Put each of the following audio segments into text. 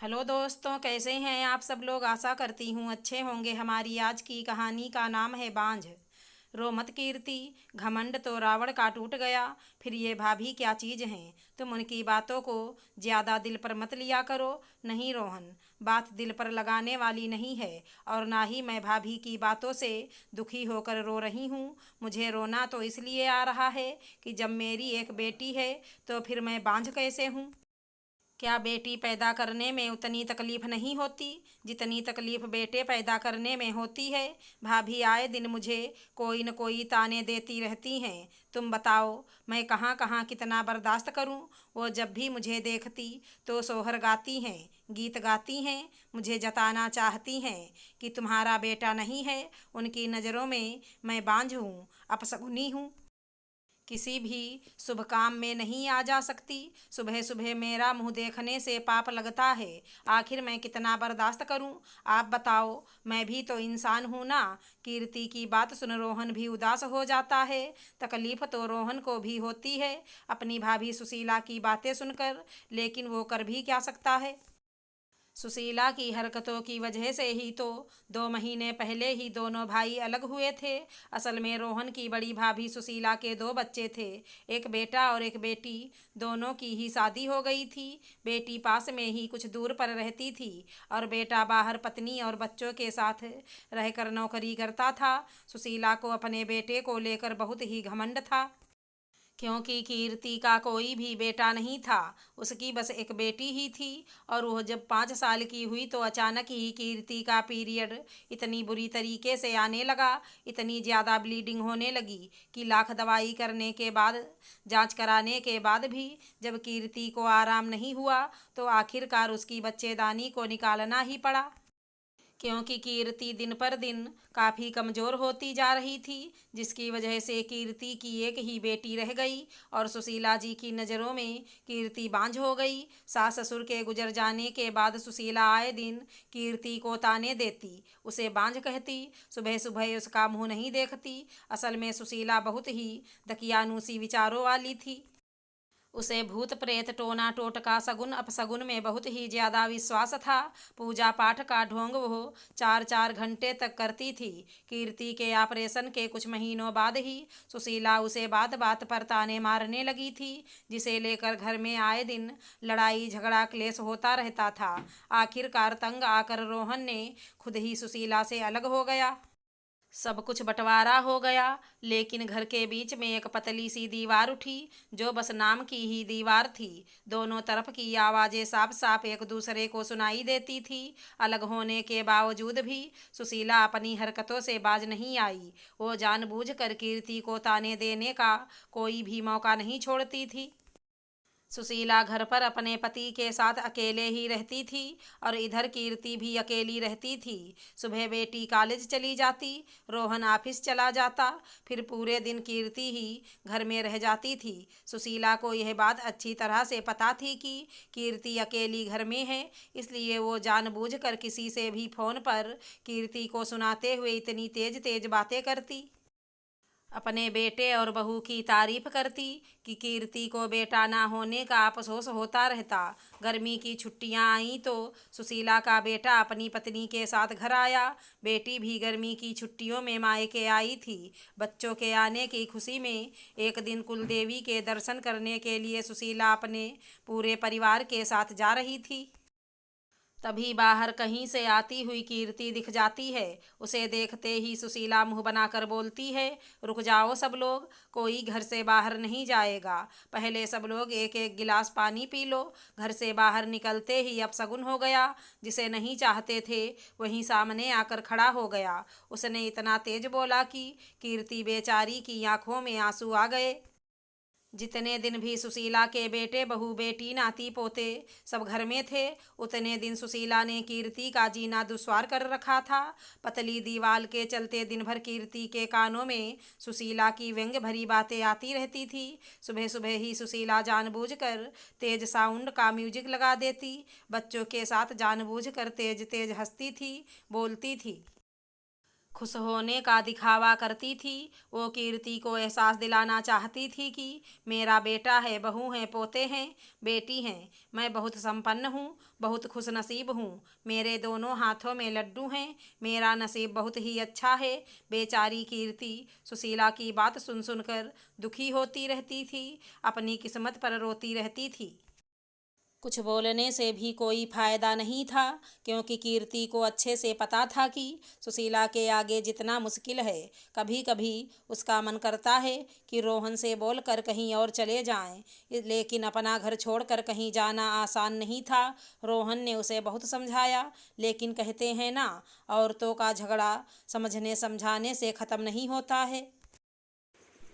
Hello दोस्तों, कैसे हैं आप सब लोग। आशा करती हूँ अच्छे होंगे। हमारी आज की कहानी का नाम है बांझ। रो मत कीर्ति, घमंड तो रावण का टूट गया। फिर ये भाभी क्या चीज़ हैं, तुम उनकी बातों को ज़्यादा दिल पर मत लिया करो। नहीं रोहन, बात दिल पर लगाने वाली नहीं है, और ना ही मैं भाभी की बातों से दुखी होकर रो रही हूँ। मुझे रोना तो इसलिए आ रहा है कि जब मेरी एक बेटी है तो फिर मैं बांझ कैसे हूँ। क्या बेटी पैदा करने में उतनी तकलीफ नहीं होती जितनी तकलीफ बेटे पैदा करने में होती है। भाभी आए दिन मुझे कोई न कोई ताने देती रहती हैं। तुम बताओ, मैं कहाँ कहाँ कितना बर्दाश्त करूं। वो जब भी मुझे देखती तो सोहर गाती हैं, गीत गाती हैं, मुझे जताना चाहती हैं कि तुम्हारा बेटा नहीं है। उनकी नज़रों में मैं बांझ हूँ, अपशगुनी हूँ, किसी भी शुभ काम में नहीं आ जा सकती। सुबह सुबह मेरा मुंह देखने से पाप लगता है। आखिर मैं कितना बर्दाश्त करूं। आप बताओ, मैं भी तो इंसान हूं ना। कीर्ति की बात सुन रोहन भी उदास हो जाता है। तकलीफ तो रोहन को भी होती है अपनी भाभी सुशीला की बातें सुनकर, लेकिन वो कर भी क्या सकता है। सुशीला की हरकतों की वजह से ही तो 2 महीने पहले ही दोनों भाई अलग हुए थे। असल में रोहन की बड़ी भाभी सुशीला के 2 बच्चे थे, एक बेटा और एक बेटी। दोनों की ही शादी हो गई थी। बेटी पास में ही कुछ दूर पर रहती थी और बेटा बाहर पत्नी और बच्चों के साथ रहकर नौकरी करता था। सुशीला को अपने बेटे को लेकर बहुत ही घमंड था, क्योंकि कीर्ति का कोई भी बेटा नहीं था। उसकी बस एक बेटी ही थी, और वह जब 5 साल की हुई तो अचानक ही कीर्ति का पीरियड इतनी बुरी तरीके से आने लगा, इतनी ज़्यादा ब्लीडिंग होने लगी कि लाख दवाई करने के बाद, जांच कराने के बाद भी जब कीर्ति को आराम नहीं हुआ तो आखिरकार उसकी बच्चेदानी को निकालना ही पड़ा, क्योंकि कीर्ति दिन पर दिन काफ़ी कमज़ोर होती जा रही थी, जिसकी वजह से कीर्ति की एक ही बेटी रह गई और सुशीला जी की नज़रों में कीर्ति बांझ हो गई। सास ससुर के गुजर जाने के बाद सुशीला आए दिन कीर्ति को ताने देती, उसे बांझ कहती, सुबह सुबह उसका मुंह नहीं देखती। असल में सुशीला बहुत ही दकियानूसी विचारों वाली थी। उसे भूत प्रेत टोना टोटका सगुन अपसगुन में बहुत ही ज़्यादा विश्वास था। पूजा पाठ का ढोंग वो 4-4 घंटे तक करती थी। कीर्ति के ऑपरेशन के कुछ महीनों बाद ही सुशीला उसे बात बात पर ताने मारने लगी थी, जिसे लेकर घर में आए दिन लड़ाई झगड़ा क्लेश होता रहता था। आखिरकार तंग आकर रोहन ने खुद ही सुशीला से अलग हो गया। सब कुछ बंटवारा हो गया, लेकिन घर के बीच में एक पतली सी दीवार उठी, जो बस नाम की ही दीवार थी। दोनों तरफ की आवाज़ें साफ साफ एक दूसरे को सुनाई देती थी। अलग होने के बावजूद भी सुशीला अपनी हरकतों से बाज नहीं आई। वो जानबूझकर कीर्ति को ताने देने का कोई भी मौका नहीं छोड़ती थी। सुशीला घर पर अपने पति के साथ अकेले ही रहती थी, और इधर कीर्ति भी अकेली रहती थी। सुबह बेटी कॉलेज चली जाती, रोहन ऑफिस चला जाता, फिर पूरे दिन कीर्ति ही घर में रह जाती थी। सुशीला को यह बात अच्छी तरह से पता थी कि कीर्ति अकेली घर में है, इसलिए वो जानबूझकर किसी से भी फ़ोन पर कीर्ति को सुनाते हुए इतनी तेज तेज बातें करती, अपने बेटे और बहू की तारीफ करती कि कीर्ति को बेटा ना होने का अफसोस होता रहता। गर्मी की छुट्टियां आईं तो सुशीला का बेटा अपनी पत्नी के साथ घर आया। बेटी भी गर्मी की छुट्टियों में मायके आई थी। बच्चों के आने की खुशी में एक दिन कुलदेवी के दर्शन करने के लिए सुशीला अपने पूरे परिवार के साथ जा रही थी। तभी बाहर कहीं से आती हुई कीर्ति दिख जाती है। उसे देखते ही सुशीला मुंह बनाकर बोलती है, रुक जाओ सब लोग, कोई घर से बाहर नहीं जाएगा। पहले सब लोग एक एक गिलास पानी पी लो। घर से बाहर निकलते ही अपशगुन हो गया। जिसे नहीं चाहते थे वहीं सामने आकर खड़ा हो गया। उसने इतना तेज बोला कि कीर्ति बेचारी की आंखों में आंसू आ गए। जितने दिन भी सुशीला के बेटे बहू बेटी नाती पोते सब घर में थे, उतने दिन सुशीला ने कीर्ति का जीना दुश्वार कर रखा था। पतली दीवार के चलते दिन भर कीर्ति के कानों में सुशीला की व्यंग्य भरी बातें आती रहती थी। सुबह सुबह ही सुशीला जानबूझकर तेज साउंड का म्यूजिक लगा देती, बच्चों के साथ जानबूझकर तेज तेज हंसती थी, बोलती थी, खुश होने का दिखावा करती थी। वो कीर्ति को एहसास दिलाना चाहती थी कि मेरा बेटा है, बहू है, पोते हैं, बेटी हैं। मैं बहुत संपन्न हूँ, बहुत खुशनसीब हूँ। मेरे दोनों हाथों में लड्डू हैं। मेरा नसीब बहुत ही अच्छा है। बेचारी कीर्ति सुशीला की बात सुन सुनकर दुखी होती रहती थी, अपनी किस्मत पर रोती रहती थी। कुछ बोलने से भी कोई फायदा नहीं था, क्योंकि कीर्ति को अच्छे से पता था कि सुशीला के आगे जितना मुश्किल है। कभी कभी उसका मन करता है कि रोहन से बोलकर कहीं और चले जाएं, लेकिन अपना घर छोड़कर कहीं जाना आसान नहीं था। रोहन ने उसे बहुत समझाया, लेकिन कहते हैं ना, औरतों का झगड़ा समझने समझाने से ख़त्म नहीं होता है।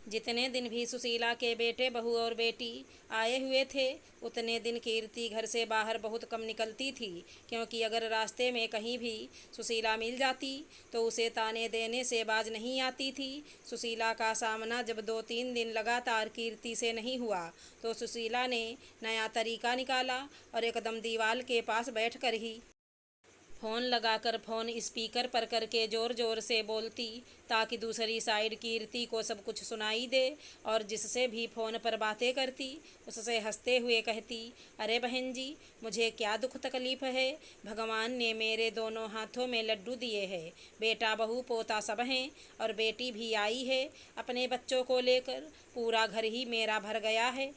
जितने दिन भी सुशीला के बेटे, बहू और बेटी आए हुए थे, उतने दिन कीर्ति घर से बाहर बहुत कम निकलती थी, क्योंकि अगर रास्ते में कहीं भी सुशीला मिल जाती तो उसे ताने देने से बाज नहीं आती थी। सुशीला का सामना जब 2-3 दिन लगातार कीर्ति से नहीं हुआ तो सुशीला ने नया तरीका निकाला और एकदम दीवार के पास बैठकर ही फ़ोन लगाकर फ़ोन स्पीकर पर करके ज़ोर ज़ोर से बोलती, ताकि दूसरी साइड कीर्ति को सब कुछ सुनाई दे। और जिससे भी फ़ोन पर बातें करती उससे हंसते हुए कहती, अरे बहन जी, मुझे क्या दुख तकलीफ़ है। भगवान ने मेरे दोनों हाथों में लड्डू दिए हैं। बेटा, बहू, पोता सब हैं और बेटी भी आई है। अपने बच्चों को लेकर पूरा घर ही मेरा भर गया है।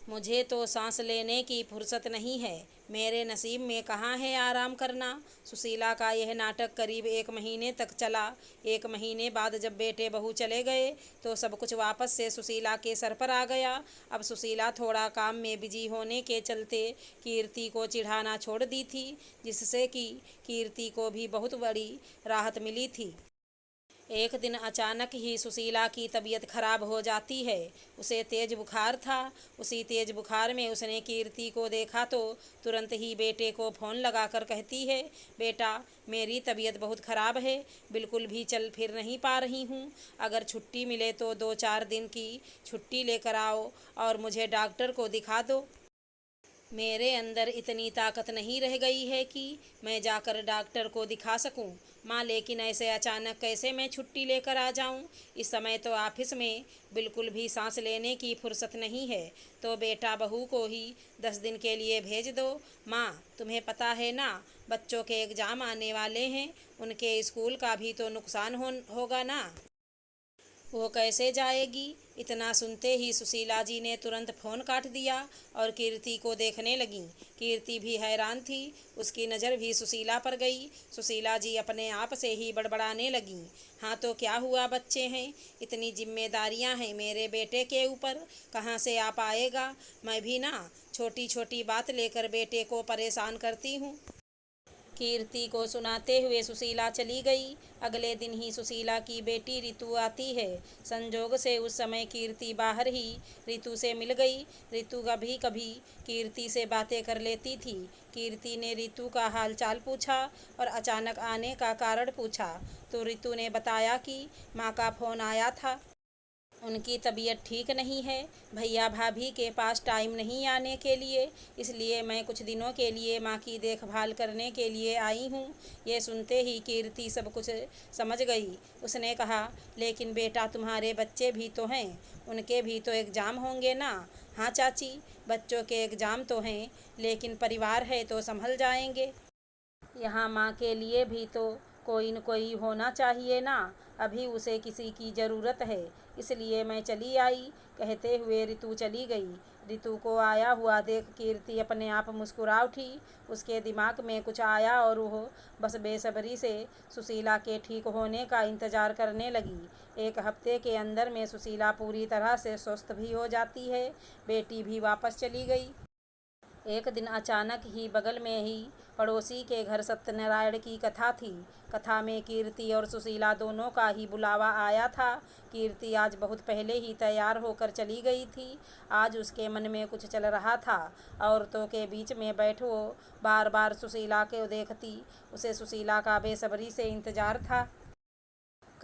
मुझे तो सांस लेने की फुर्सत नहीं है। मेरे नसीब में कहाँ है आराम करना। सुशीला का यह नाटक करीब 1 महीने तक चला। 1 महीने बाद जब बेटे बहू चले गए तो सब कुछ वापस से सुशीला के सर पर आ गया। अब सुशीला थोड़ा काम में बिजी होने के चलते कीर्ति को चिढ़ाना छोड़ दी थी, जिससे कि कीर्ति को भी बहुत बड़ी राहत मिली थी। एक दिन अचानक ही सुशीला की तबीयत खराब हो जाती है। उसे तेज बुखार था। उसी तेज बुखार में उसने कीर्ति को देखा तो तुरंत ही बेटे को फ़ोन लगाकर कहती है, बेटा, मेरी तबीयत बहुत ख़राब है, बिल्कुल भी चल फिर नहीं पा रही हूँ। अगर छुट्टी मिले तो 2-4 दिन की छुट्टी लेकर आओ और मुझे डॉक्टर को दिखा दो। मेरे अंदर इतनी ताकत नहीं रह गई है कि मैं जाकर डॉक्टर को दिखा सकूं। माँ, लेकिन ऐसे अचानक कैसे मैं छुट्टी लेकर आ जाऊं? इस समय तो ऑफिस में बिल्कुल भी सांस लेने की फुर्सत नहीं है। तो बेटा, बहू को ही 10 दिन के लिए भेज दो। माँ, तुम्हें पता है ना, बच्चों के एग्ज़ाम आने वाले हैं, उनके स्कूल का भी तो नुकसान होगा ना। वो कैसे जाएगी? इतना सुनते ही सुशीला जी ने तुरंत फ़ोन काट दिया और कीर्ति को देखने लगीं। कीर्ति भी हैरान थी। उसकी नज़र भी सुशीला पर गई। सुशीला जी अपने आप से ही बड़बड़ाने लगीं, हाँ तो क्या हुआ, बच्चे हैं, इतनी जिम्मेदारियां हैं मेरे बेटे के ऊपर, कहाँ से आ पाएगा। मैं भी ना छोटी छोटी बात लेकर बेटे को परेशान करती हूँ। कीर्ति को सुनाते हुए सुशीला चली गई। अगले दिन ही सुशीला की बेटी रितु आती है। संजोग से उस समय कीर्ति बाहर ही रितु से मिल गई। रितु कभी कभी कीर्ति से बातें कर लेती थी। कीर्ति ने रितु का हाल चाल पूछा और अचानक आने का कारण पूछा तो रितु ने बताया कि माँ का फ़ोन आया था। उनकी तबीयत ठीक नहीं है। भैया भाभी के पास टाइम नहीं आने के लिए, इसलिए मैं कुछ दिनों के लिए माँ की देखभाल करने के लिए आई हूँ। ये सुनते ही कीर्ति सब कुछ समझ गई। उसने कहा, लेकिन बेटा, तुम्हारे बच्चे भी तो हैं, उनके भी तो एग्ज़ाम होंगे ना। हाँ चाची, बच्चों के एग्ज़ाम तो हैं, लेकिन परिवार है तो संभल जाएंगे। यहाँ माँ के लिए भी तो कोई न कोई होना चाहिए ना। अभी उसे किसी की ज़रूरत है, इसलिए मैं चली आई। कहते हुए रितु चली गई। रितु को आया हुआ देख कीर्ति अपने आप मुस्कुरा उठी। उसके दिमाग में कुछ आया और वो बस बेसब्री से सुशीला के ठीक होने का इंतज़ार करने लगी। 1 हफ्ते के अंदर में सुशीला पूरी तरह से स्वस्थ भी हो जाती है। बेटी भी वापस चली गई। एक दिन अचानक ही बगल में ही पड़ोसी के घर सत्यनारायण की कथा थी। कथा में कीर्ति और सुशीला दोनों का ही बुलावा आया था। कीर्ति आज बहुत पहले ही तैयार होकर चली गई थी। आज उसके मन में कुछ चल रहा था। औरतों के बीच में बैठ वो बार बार सुशीला को देखती। उसे सुशीला का बेसब्री से इंतज़ार था।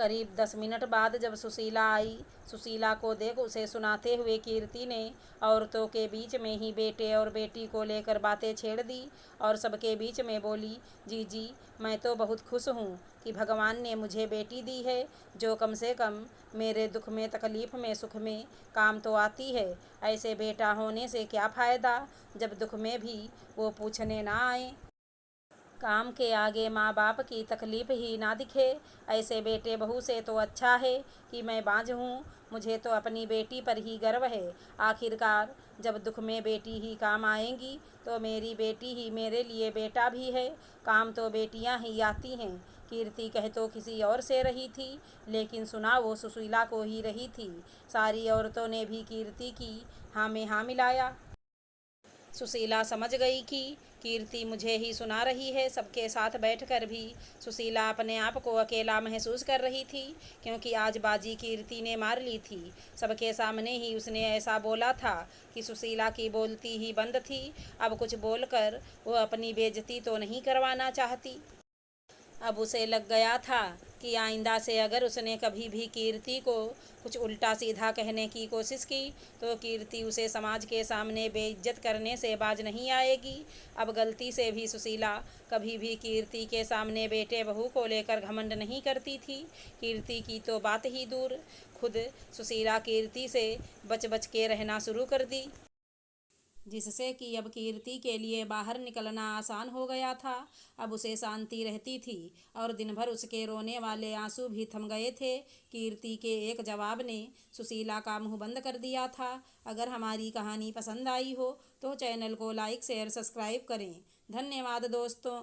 करीब 10 मिनट बाद जब सुशीला आई, सुशीला को देख उसे सुनाते हुए कीर्ति ने औरतों के बीच में ही बेटे और बेटी को लेकर बातें छेड़ दी और सबके बीच में बोली, जी मैं तो बहुत खुश हूँ कि भगवान ने मुझे बेटी दी है जो कम से कम मेरे दुख में, तकलीफ़ में, सुख में काम तो आती है। ऐसे बेटा होने से क्या फ़ायदा जब दुख में भी वो पूछने ना आए। काम के आगे माँ बाप की तकलीफ़ ही ना दिखे। ऐसे बेटे बहू से तो अच्छा है कि मैं बांझ हूँ, मुझे तो अपनी बेटी पर ही गर्व है। आखिरकार जब दुख में बेटी ही काम आएंगी तो मेरी बेटी ही मेरे लिए बेटा भी है। काम तो बेटियाँ ही आती हैं। कीर्ति कह तो किसी और से रही थी, लेकिन सुना वो सुशीला को ही रही थी। सारी औरतों ने भी कीर्ति की हाँ में हाँ मिलाया। सुशीला समझ गई कि कीर्ति मुझे ही सुना रही है। सबके साथ बैठकर भी सुशीला अपने आप को अकेला महसूस कर रही थी, क्योंकि आज बाजी कीर्ति ने मार ली थी। सबके सामने ही उसने ऐसा बोला था कि सुशीला की बोलती ही बंद थी। अब कुछ बोलकर वो अपनी बेइज्जती तो नहीं करवाना चाहती। अब उसे लग गया था कि आइंदा से अगर उसने कभी भी कीर्ति को कुछ उल्टा सीधा कहने की कोशिश की तो कीर्ति उसे समाज के सामने बेइज्जत करने से बाज नहीं आएगी। अब गलती से भी सुशीला कभी भी कीर्ति के सामने बेटे बहू को लेकर घमंड नहीं करती थी। कीर्ति की तो बात ही दूर, खुद सुशीला कीर्ति से बच बच के रहना शुरू कर दी, जिससे कि अब कीर्ति के लिए बाहर निकलना आसान हो गया था। अब उसे शांति रहती थी और दिन भर उसके रोने वाले आंसू भी थम गए थे। कीर्ति के एक जवाब ने सुशीला का मुंह बंद कर दिया था। अगर हमारी कहानी पसंद आई हो तो चैनल को लाइक, शेयर, सब्सक्राइब करें। धन्यवाद दोस्तों।